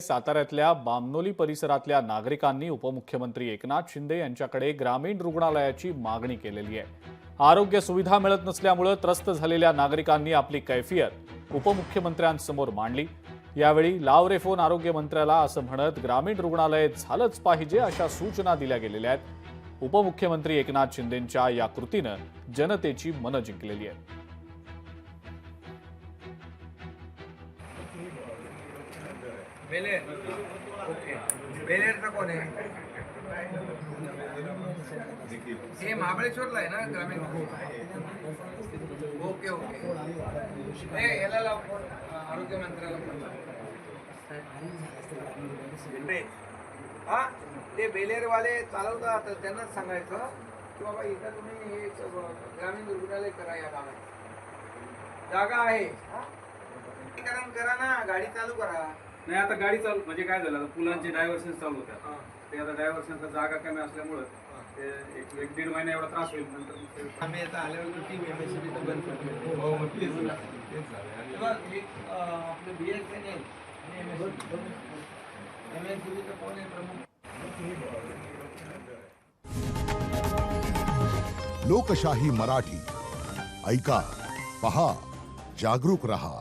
साताऱ्यातल्या बामनोली परिसरातल्या नागरिकांनी उपमुख्यमंत्री एकनाथ शिंदे यांच्याकडे ग्रामीण रुग्णालयाची मागणी केलेली आहे। आरोग्य सुविधा मिळत नसल्यामुळे त्रस्त झालेल्या नागरिकांनी आपली कैफियत उपमुख्यमंत्र्यांसमोर मांडली। यावेळी लाव रे फोन आरोग्यमंत्र्याला असं म्हणत ग्रामीण रुग्णालय झालंच पाहिजे अशा सूचना दिल्या गेलेल्या आहेत। उपमुख्यमंत्री एकनाथ शिंदेंच्या या कृतीनं जनतेची मनं जिंकलेली आहेत। बेलेर ओके बेलेरचा कोण आहे? हे महाबळेश्वरला आहे ना ग्रामीण? ओके ओके हे याला लाव फोन आरोग्य मंत्र्याला हा ते बेलेरवाले चालवतात तर त्यांनाच सांगायचं की बाबा इथं तुम्ही हे ग्रामीण रुग्णालय करा, या गावात जागा आहे, करा ना, गाडी चालू करा। नाही आता गाडी चालू म्हणजे काय झालं, पुलांचे डायव्हर्शन चालू होत्या, ते आता डायव्हर्शनचा जागा कमी असल्यामुळे ते एक दीड महिना एवढा त्रास होईल। नंतर आम्ही आता आल्यावर टीम एमएससीबी तर बंद करतो। हो प्लीज आपलं बीएसएनएल आणि एमएससीबी तर कोण आहे प्रमुख? लोकशाही मराठी ऐका, पहा, जागरूक रहा।